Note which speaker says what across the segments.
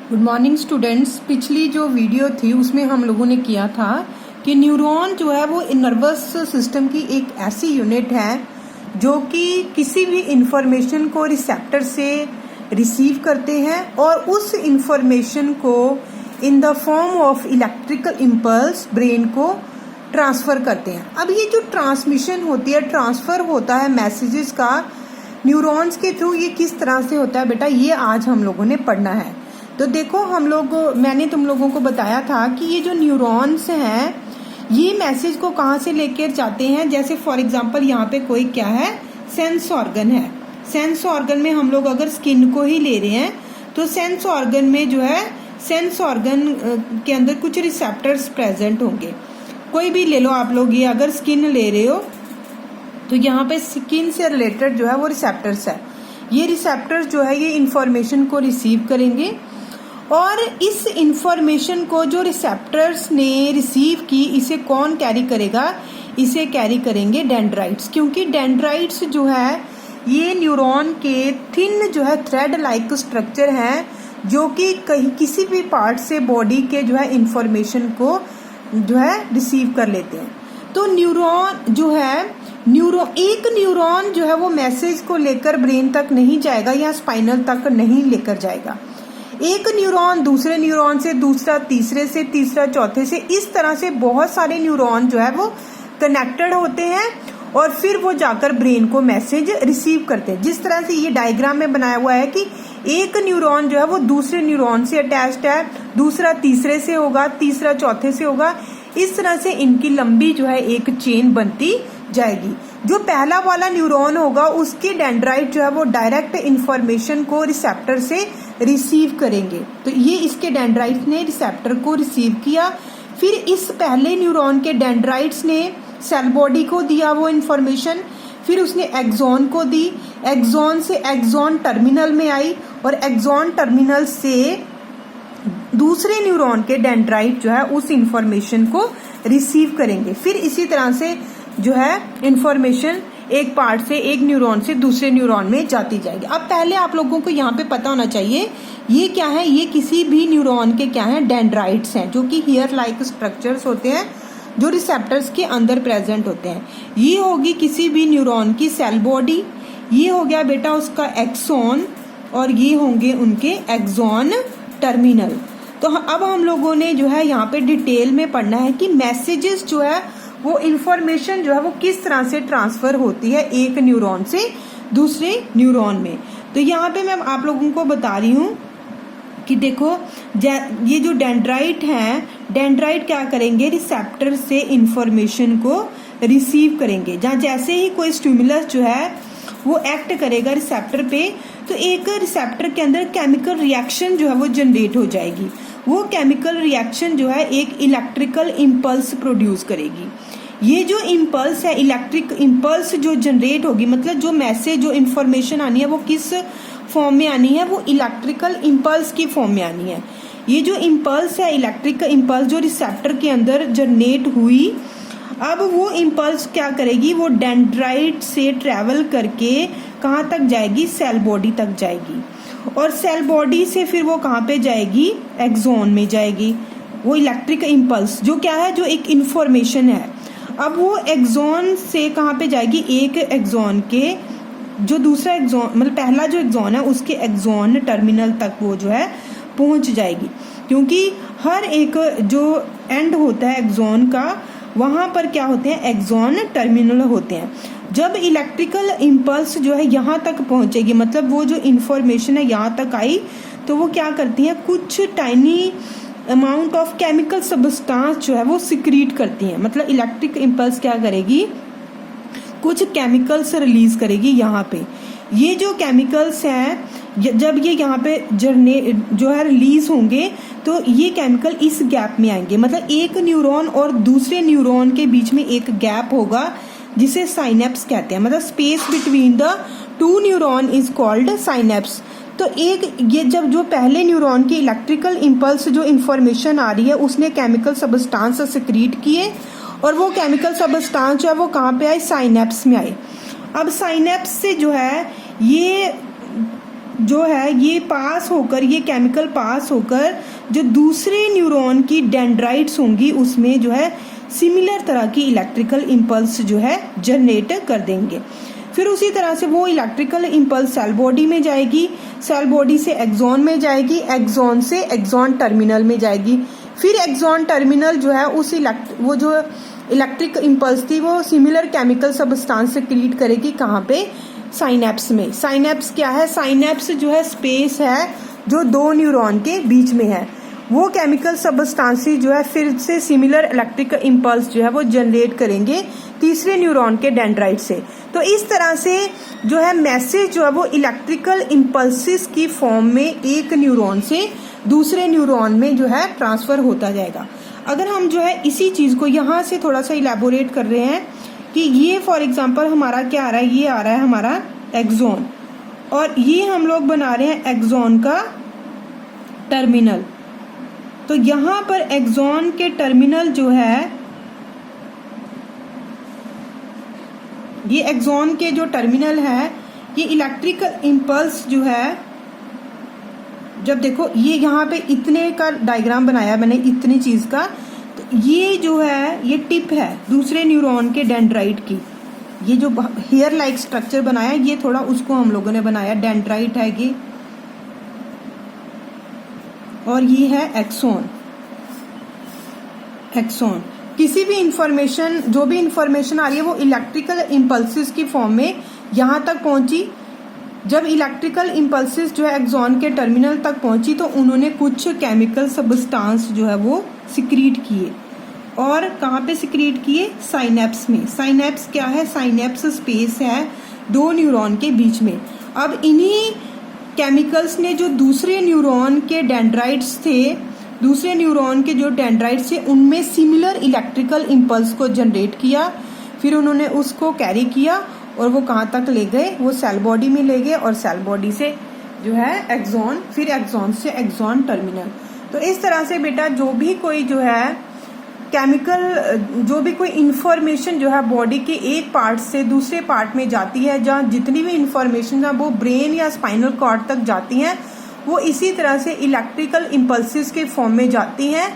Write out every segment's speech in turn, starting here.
Speaker 1: Good morning students. पिछली जो video थी उसमें हम लोगों ने किया था कि न्यूरॉन जो है वो नर्वस सिस्टम की एक ऐसी यूनिट है जो कि किसी भी इंफॉर्मेशन को रिसेप्टर से रिसीव करते हैं और उस इंफॉर्मेशन को in the form of electrical impulse brain को ट्रांसफर करते हैं। अब ये जो ट्रांसमिशन होती है, ट्रांसफर होता है मैसेजेस का न्यूरॉन्स के थ्रू, ये किस तरह से होता है बेटा, ये आज हम लोगों ने पढ़ना है। तो देखो मैंने तुम लोगों को बताया था कि ये जो न्यूरॉन्स हैं ये मैसेज को कहाँ से लेकर जाते हैं। जैसे फॉर एग्जांपल यहाँ पे कोई क्या है, सेंस ऑर्गन है। सेंस ऑर्गन में हम लोग अगर स्किन को ही ले रहे हैं तो सेंस ऑर्गन में जो है, सेंस ऑर्गन के अंदर कुछ रिसेप्टर्स प्रेजेंट होंगे। कोई भी ले लो आप लोग, ये अगर स्किन ले रहे हो तो यहाँ पे स्किन से रिलेटेड जो है वो रिसेप्टर्स है। ये रिसेप्टर्स जो है ये इंफॉर्मेशन को रिसीव करेंगे और इस इंफॉर्मेशन को जो रिसेप्टर्स ने रिसीव की, इसे कौन कैरी करेगा, इसे कैरी करेंगे डेंड्राइट्स। क्योंकि डेंड्राइट्स जो है ये न्यूरॉन के थिन जो है थ्रेड लाइक स्ट्रक्चर हैं जो कि कहीं किसी भी पार्ट से बॉडी के जो है इंफॉर्मेशन को जो है रिसीव कर लेते हैं। तो न्यूरॉन जो है, एक न्यूरॉन जो है वो मैसेज को लेकर ब्रेन तक नहीं जाएगा या स्पाइनल तक नहीं लेकर जाएगा। एक न्यूरॉन दूसरे न्यूरॉन से, दूसरा तीसरे से, तीसरा चौथे से, इस तरह से बहुत सारे न्यूरॉन जो है वो कनेक्टेड होते हैं और फिर वो जाकर ब्रेन को मैसेज रिसीव करते हैं। जिस तरह से ये डायग्राम में बनाया हुआ है कि एक न्यूरॉन जो है वो दूसरे न्यूरॉन से अटैच्ड है, दूसरा तीसरे से होगा, तीसरा चौथे से होगा। इस तरह से इनकी लंबी जो है एक चेन बनती जाएगी। जो पहला वाला न्यूरॉन होगा उसके डेंड्राइट जो है वो डायरेक्ट इंफॉर्मेशन को रिसेप्टर से रिसीव करेंगे। तो ये इसके डेंड्राइट्स ने रिसेप्टर को रिसीव किया, फिर इस पहले न्यूरॉन के डेंड्राइट्स ने सेल बॉडी को दिया वो इंफॉर्मेशन, फिर उसने एक्सॉन को दी, एक्सॉन से एक्सॉन टर्मिनल में आई और एक्सॉन टर्मिनल से दूसरे न्यूरॉन के डेंड्राइट जो है उस इंफॉर्मेशन को रिसीव करेंगे। फिर इसी तरह से जो है इंफॉर्मेशन एक पार्ट से, एक न्यूरॉन से दूसरे न्यूरॉन में जाती जाएगी। अब पहले आप लोगों को यहाँ पे पता होना चाहिए ये क्या है, ये किसी भी न्यूरॉन के क्या है, डेंड्राइट्स हैं जो कि हेयर लाइक स्ट्रक्चर्स होते हैं जो रिसेप्टर्स के अंदर प्रेजेंट होते हैं। ये होगी किसी भी न्यूरॉन की सेल बॉडी, ये हो गया बेटा उसका एक्सॉन और ये होंगे उनके एक्सॉन टर्मिनल। तो अब हम लोगों ने जो है यहाँ पे डिटेल में पढ़ना है कि मैसेजेस जो है वो इंफॉर्मेशन जो है वो किस तरह से ट्रांसफर होती है एक न्यूरॉन से दूसरे न्यूरॉन में। तो यहाँ पे मैं आप लोगों को बता रही हूँ कि देखो ये जो डेंड्राइट है, डेंड्राइट क्या करेंगे, रिसेप्टर से इंफॉर्मेशन को रिसीव करेंगे। जहाँ जैसे ही कोई स्टिमुलस जो है वो एक्ट करेगा रिसेप्टर पे, तो एक रिसेप्टर के अंदर केमिकल रिएक्शन जो है वो जनरेट हो जाएगी। वो केमिकल रिएक्शन जो है एक इलेक्ट्रिकल इम्पल्स प्रोड्यूस करेगी। ये जो इम्पल्स है, इलेक्ट्रिक इम्पल्स जो जनरेट होगी, मतलब जो मैसेज, जो इंफॉर्मेशन आनी है वो किस फॉर्म में आनी है, वो इलेक्ट्रिकल इम्पल्स की फॉर्म में आनी है। ये जो इम्पल्स है, इलेक्ट्रिक इम्पल्स जो रिसेप्टर के अंदर जनरेट हुई, अब वो इम्पल्स क्या करेगी, वो डेंड्राइट से ट्रेवल करके कहाँ तक जाएगी, सेल बॉडी तक जाएगी और सेल बॉडी से फिर वो कहाँ पे जाएगी, एक्सॉन में जाएगी। वो इलेक्ट्रिक इम्पल्स जो क्या है, जो एक इंफॉर्मेशन है, अब वो एक्सॉन से कहाँ पे जाएगी, एक एक्सॉन के जो दूसरा एक्सॉन, मतलब पहला जो एक्सॉन है उसके एक्सॉन टर्मिनल तक वो जो है पहुंच जाएगी। क्योंकि हर एक जो एंड होता है एक्सॉन का, वहां पर क्या होते हैं, एक्सॉन टर्मिनल होते हैं। जब इलेक्ट्रिकल इम्पल्स जो है यहाँ तक पहुंचेगी, मतलब वो जो इंफॉर्मेशन है यहाँ तक आई, तो वो क्या करती है, कुछ tiny amount of chemical substance जो है वो सिक्रीट करती है। मतलब इलेक्ट्रिक इम्पल्स क्या करेगी, कुछ केमिकल्स रिलीज करेगी यहाँ पे। ये जो केमिकल्स हैं जब ये यहाँ पे जो है रिलीज होंगे तो ये केमिकल इस गैप में आएंगे। मतलब एक न्यूरॉन और दूसरे न्यूरॉन के बीच में एक गैप होगा जिसे साइनेप्स कहते हैं। मतलब space between the two neuron is called synapse. तो एक ये जब जो पहले न्यूरॉन की इलेक्ट्रिकल इम्पल्स जो इंफॉर्मेशन आ रही है उसने केमिकल सब्सटेंस सिक्रीट किए और वो केमिकल सब्सटेंस जो है वो कहाँ पे आए, साइनेप्स में आए। अब साइनेप्स से जो है ये जो है ये पास होकर, ये केमिकल पास होकर जो दूसरे न्यूरॉन की डेंड्राइट्स होंगी उसमें जो है सिमिलर तरह की इलेक्ट्रिकल इम्पल्स जो है जनरेट कर देंगे। फिर उसी तरह से वो इलेक्ट्रिकल इम्पल्स सेल बॉडी में जाएगी, सेल बॉडी से एक्सॉन में जाएगी, एक्सॉन से एक्सॉन टर्मिनल में जाएगी। फिर एक्सॉन टर्मिनल जो है उस वो जो इलेक्ट्रिक इम्पल्स थी वो सिमिलर केमिकल सब्सटेंस से क्रिएट करेगी। कहाँ पे? साइनेप्स में। साइनेप्स क्या है? साइनेप्स जो है स्पेस है जो दो न्यूरॉन के बीच में है। वो केमिकल सब्सटेंसेस जो है फिर से सिमिलर इलेक्ट्रिक इम्पल्स जो है वो जनरेट करेंगे तीसरे न्यूरॉन के डेंड्राइट से। तो इस तरह से जो है मैसेज जो है वो इलेक्ट्रिकल इम्पल्सिस की फॉर्म में एक न्यूरॉन से दूसरे न्यूरॉन में जो है ट्रांसफर होता जाएगा। अगर हम जो है इसी चीज को यहाँ से थोड़ा सा इलेबोरेट कर रहे हैं कि ये फॉर एग्जांपल हमारा क्या आ रहा है, ये आ रहा है हमारा एक्सॉन, और ये हम लोग बना रहे हैं एक्सॉन का टर्मिनल। तो यहाँ पर एक्सॉन के टर्मिनल जो है, ये एक्सॉन के जो टर्मिनल है, ये इलेक्ट्रिकल इम्पल्स जो है, जब देखो ये यहाँ पे इतने का डायग्राम बनाया मैंने, इतनी चीज का, तो ये जो है ये टिप है दूसरे न्यूरॉन के डेंड्राइट की। ये जो हेयर लाइक स्ट्रक्चर बनाया ये थोड़ा उसको हम लोगों ने बनाया, डेंड्राइट है ये, और ये है एक्सॉन। एक्सॉन किसी भी इंफॉर्मेशन, जो भी इंफॉर्मेशन आ रही है वो इलेक्ट्रिकल इम्पल्सिस की फॉर्म में यहां तक पहुंची। जब इलेक्ट्रिकल इम्पल्सिस जो है एक्सॉन के टर्मिनल तक पहुंची तो उन्होंने कुछ केमिकल सब्सटेंस जो है वो सिक्रीट किए। और कहाँ पे सिक्रीट किए? साइनेप्स में। साइनेप्स क्या है? साइनेप्स स्पेस है दो न्यूरॉन के बीच में। अब इन्हीं केमिकल्स ने जो दूसरे न्यूरॉन के डेंड्राइट्स थे, दूसरे न्यूरॉन के जो डेंड्राइट्स थे उनमें सिमिलर इलेक्ट्रिकल इम्पल्स को जनरेट किया। फिर उन्होंने उसको कैरी किया और वो कहाँ तक ले गए? वो सेल बॉडी में ले गए, और सेल बॉडी से जो है एक्सॉन, फिर एक्सॉन से एक्सॉन टर्मिनल। तो इस तरह से बेटा जो भी कोई जो है केमिकल, जो भी कोई इंफॉर्मेशन जो है बॉडी के एक पार्ट से दूसरे पार्ट में जाती है, जहाँ जितनी भी इंफॉर्मेशन है वो ब्रेन या स्पाइनल कॉर्ड तक जाती हैं, वो इसी तरह से इलेक्ट्रिकल इम्पल्सिस के फॉर्म में जाती हैं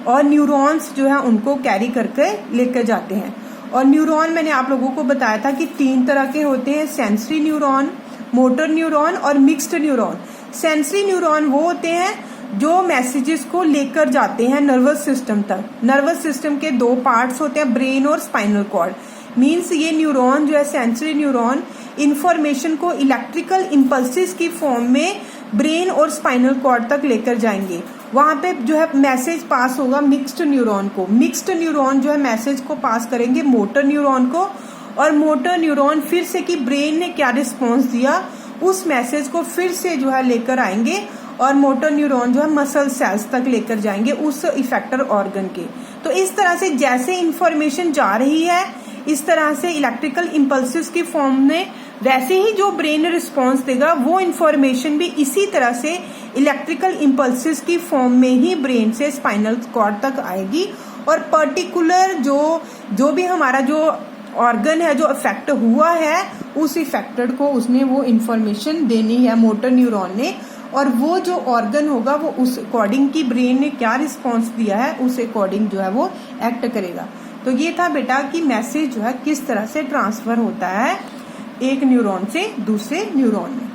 Speaker 1: और न्यूरॉन्स जो है उनको कैरी करके लेकर जाते हैं। और न्यूरॉन मैंने आप लोगों को बताया था कि 3 तरह के होते हैं, सेंसरी न्यूरॉन, मोटर न्यूरॉन और मिक्स्ड न्यूरॉन। सेंसरी न्यूरॉन वो होते हैं जो मैसेजेस को लेकर जाते हैं नर्वस सिस्टम तक। नर्वस सिस्टम के 2 पार्ट्स होते हैं, ब्रेन और स्पाइनल कॉर्ड। मीन्स ये न्यूरॉन जो है सेंसरी न्यूरॉन इंफॉर्मेशन को इलेक्ट्रिकल इम्पल्सिस की फॉर्म में ब्रेन और स्पाइनल कॉर्ड तक लेकर जाएंगे। वहां पे जो है मैसेज पास होगा मिक्स्ड न्यूरॉन को। मिक्स्ड न्यूरॉन जो है मैसेज को पास करेंगे मोटर न्यूरॉन को, और मोटर न्यूरॉन फिर से कि ब्रेन ने क्या रिस्पॉन्स दिया उस मैसेज को फिर से जो है लेकर आएंगे, और मोटर न्यूरॉन जो है मसल सेल्स तक लेकर जाएंगे उस इफेक्टर ऑर्गन के। तो इस तरह से जैसे इंफॉर्मेशन जा रही है इस तरह से इलेक्ट्रिकल इम्पल्सिस की फॉर्म में, वैसे ही जो ब्रेन रिस्पॉन्स देगा वो इन्फॉर्मेशन भी इसी तरह से इलेक्ट्रिकल इम्पल्सिस की फॉर्म में ही ब्रेन से स्पाइनल कॉर्ड तक आएगी। और पर्टिकुलर जो भी हमारा जो ऑर्गन है जो अफेक्ट हुआ है उस इफेक्टेड को उसने वो इन्फॉर्मेशन देनी है मोटर न्यूरॉन ने, और वो जो ऑर्गन होगा वो उस अकॉर्डिंग की ब्रेन ने क्या रिस्पॉन्स दिया है उस अकॉर्डिंग जो है वो एक्ट करेगा। तो ये था बेटा कि मैसेज जो है किस तरह से ट्रांसफर होता है एक न्यूरॉन से दूसरे न्यूरॉन में।